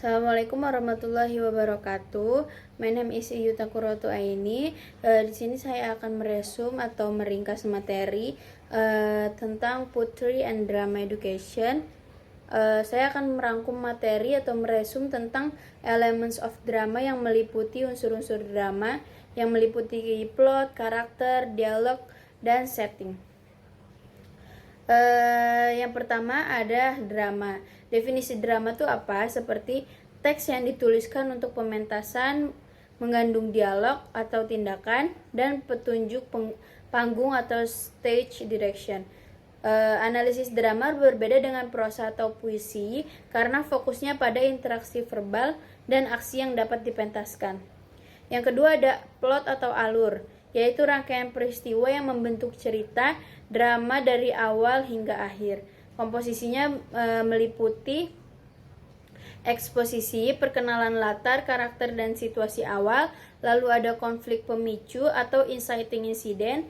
Assalamualaikum warahmatullahi wabarakatuh. My name is Yuta Kuroto Aini. Di sini saya akan meresum atau meringkas materi tentang Poetry and Drama Education. Saya akan merangkum materi atau meresum tentang elements of drama yang meliputi unsur-unsur drama yang meliputi plot, karakter, dialog, dan setting. Yang pertama ada drama. Definisi drama itu apa? Seperti teks yang dituliskan untuk pementasan, mengandung dialog atau tindakan, dan petunjuk panggung atau stage direction. Analisis drama berbeda dengan prosa atau puisi karena fokusnya pada interaksi verbal dan aksi yang dapat dipentaskan. Yang kedua ada plot atau alur, yaitu rangkaian peristiwa yang membentuk cerita drama dari awal hingga akhir. Komposisinya meliputi eksposisi, perkenalan latar, karakter, dan situasi awal, lalu ada konflik pemicu atau inciting incident,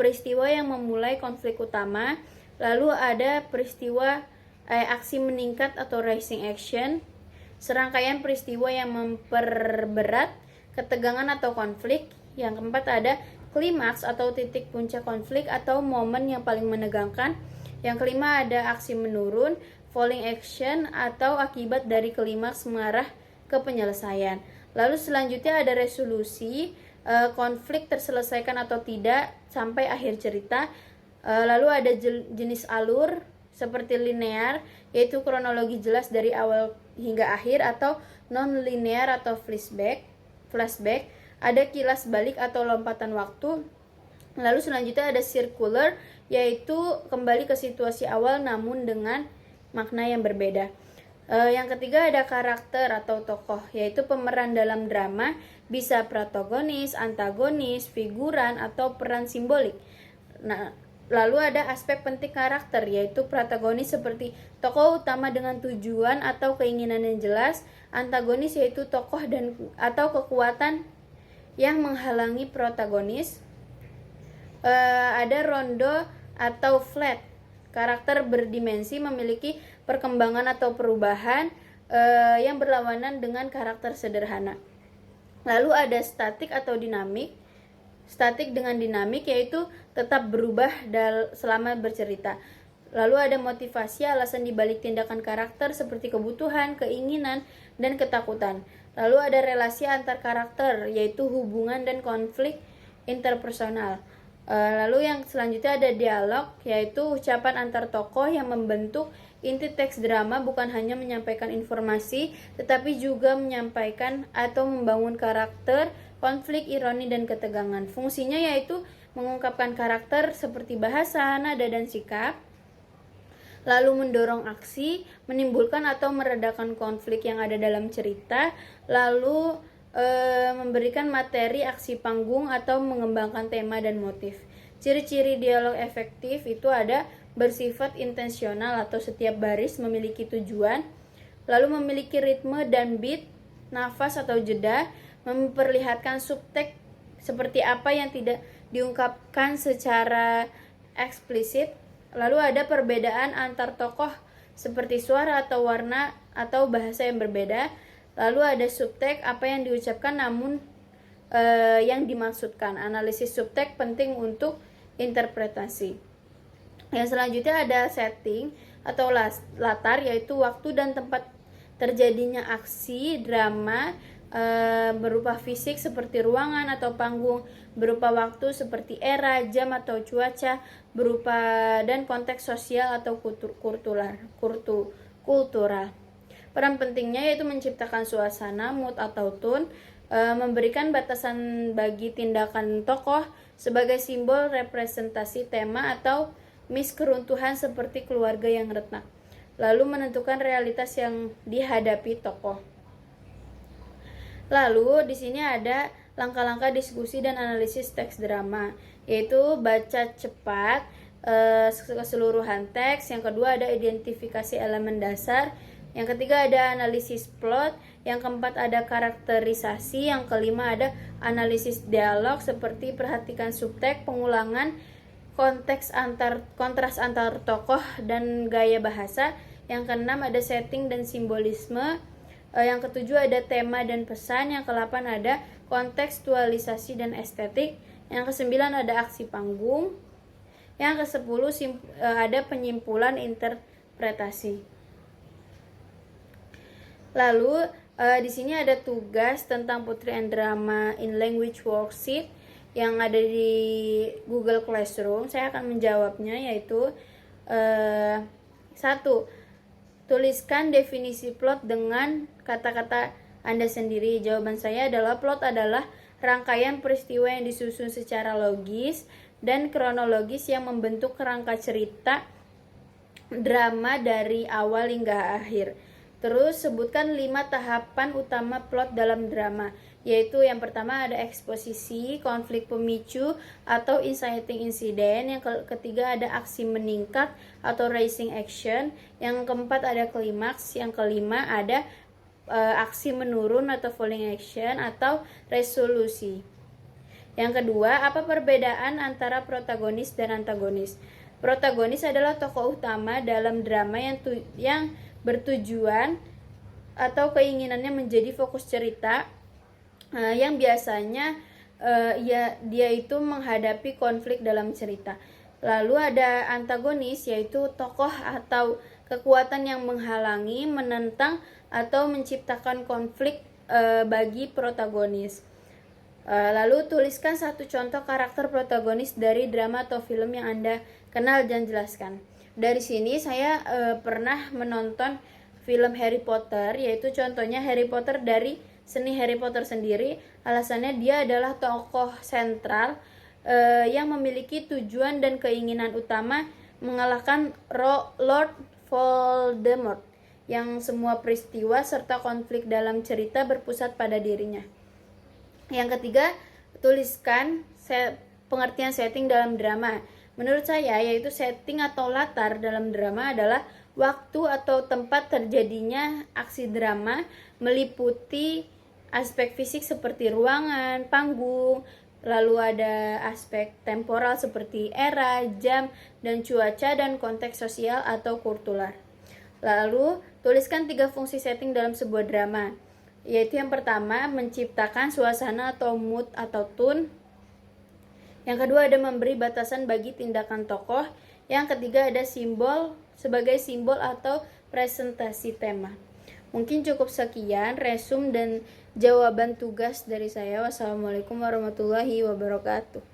peristiwa yang memulai konflik utama, lalu ada peristiwa aksi meningkat atau rising action, serangkaian peristiwa yang memperberat ketegangan atau konflik. Yang keempat ada klimaks atau titik puncak konflik atau momen yang paling menegangkan. Yang kelima ada aksi menurun, falling action atau akibat dari klimaks mengarah ke penyelesaian. Lalu selanjutnya ada resolusi, konflik terselesaikan atau tidak sampai akhir cerita. Lalu ada jenis alur seperti linear, yaitu kronologi jelas dari awal hingga akhir, atau non-linear atau flashback. Ada kilas balik atau lompatan waktu. Lalu selanjutnya ada circular, yaitu kembali ke situasi awal namun dengan makna yang berbeda. Yang ketiga ada karakter atau tokoh, yaitu pemeran dalam drama, bisa protagonis, antagonis, figuran, atau peran simbolik. Lalu ada aspek penting karakter, yaitu protagonis seperti tokoh utama dengan tujuan atau keinginan yang jelas, antagonis yaitu tokoh atau kekuatan yang menghalangi protagonis. Ada rondo atau flat, karakter berdimensi memiliki perkembangan atau perubahan yang berlawanan dengan karakter sederhana. Lalu ada statik atau dinamik. Statik dengan dinamik yaitu tetap berubah selama bercerita. Lalu ada motivasi, alasan dibalik tindakan karakter seperti kebutuhan, keinginan, dan ketakutan. Lalu ada relasi antar karakter, yaitu hubungan dan konflik interpersonal. Lalu yang selanjutnya ada dialog, yaitu ucapan antar tokoh yang membentuk inti teks drama, bukan hanya menyampaikan informasi, tetapi juga menyampaikan atau membangun karakter, konflik, ironi, dan ketegangan. Fungsinya yaitu mengungkapkan karakter seperti bahasa, nada, dan sikap, lalu mendorong aksi, menimbulkan atau meredakan konflik yang ada dalam cerita, lalu memberikan materi aksi panggung atau mengembangkan tema dan motif. Ciri-ciri dialog efektif itu ada bersifat intensional atau setiap baris memiliki tujuan, lalu memiliki ritme dan beat, nafas atau jeda, memperlihatkan subteks seperti apa yang tidak diungkapkan secara eksplisit. Lalu ada perbedaan antar tokoh seperti suara atau warna atau bahasa yang berbeda. Lalu ada subteks, apa yang diucapkan namun yang dimaksudkan. Analisis subteks penting untuk interpretasi. Yang selanjutnya ada setting atau latar, yaitu waktu dan tempat terjadinya aksi drama, berupa fisik seperti ruangan atau panggung, berupa waktu seperti era, jam atau cuaca, berupa dan konteks sosial atau kultural. Peran pentingnya yaitu menciptakan suasana, mood atau tone, memberikan batasan bagi tindakan tokoh sebagai simbol representasi tema atau miskeruntuhan seperti keluarga yang retak, lalu menentukan realitas yang dihadapi tokoh. Lalu di sini ada langkah-langkah diskusi dan analisis teks drama, yaitu baca cepat keseluruhan teks. Yang kedua ada identifikasi elemen dasar. Yang ketiga ada analisis plot. Yang keempat ada karakterisasi. Yang kelima ada analisis dialog seperti perhatikan subteks, pengulangan, kontras antar tokoh dan gaya bahasa. Yang keenam ada setting dan simbolisme. Yang ketujuh ada tema dan pesan. Yang ke-8 ada kontekstualisasi dan estetik. Yang ke-9 ada aksi panggung. Yang ke-10 ada penyimpulan interpretasi. Lalu di sini ada tugas tentang Poetry and Drama in Language Worksheet yang ada di Google Classroom. Saya akan menjawabnya, yaitu 1. Tuliskan definisi plot dengan kata-kata Anda sendiri. Jawaban saya adalah plot adalah rangkaian peristiwa yang disusun secara logis dan kronologis yang membentuk kerangka cerita drama dari awal hingga akhir. Terus sebutkan 5 tahapan utama plot dalam drama, yaitu yang pertama ada eksposisi, konflik pemicu atau inciting incident. Yang ketiga ada aksi meningkat atau rising action. Yang keempat ada klimaks. Yang kelima ada aksi menurun atau falling action atau resolusi. Yang kedua, apa perbedaan antara protagonis dan antagonis? Protagonis adalah tokoh utama dalam drama yang bertujuan atau keinginannya menjadi fokus cerita, yang biasanya dia itu menghadapi konflik dalam cerita. Lalu ada antagonis, yaitu tokoh atau kekuatan yang menghalangi, menentang, atau menciptakan konflik bagi protagonis. Lalu tuliskan 1 contoh karakter protagonis dari drama atau film yang Anda kenal dan jelaskan. Dari sini saya pernah menonton film Harry Potter, yaitu contohnya Harry Potter dari seni Harry Potter sendiri. Alasannya dia adalah tokoh sentral yang memiliki tujuan dan keinginan utama mengalahkan Lord Voldemort, yang semua peristiwa serta konflik dalam cerita berpusat pada dirinya. Yang ketiga, tuliskan pengertian setting dalam drama. Menurut saya, yaitu setting atau latar dalam drama adalah waktu atau tempat terjadinya aksi drama, meliputi aspek fisik seperti ruangan, panggung, lalu ada aspek temporal seperti era, jam, dan cuaca, dan konteks sosial atau kultural. Lalu, tuliskan 3 fungsi setting dalam sebuah drama, yaitu yang pertama, menciptakan suasana atau mood atau tone. Yang kedua ada memberi batasan bagi tindakan tokoh. Yang ketiga ada simbol sebagai simbol atau presentasi tema. Mungkin cukup sekian resum dan jawaban tugas dari saya. Wassalamualaikum warahmatullahi wabarakatuh.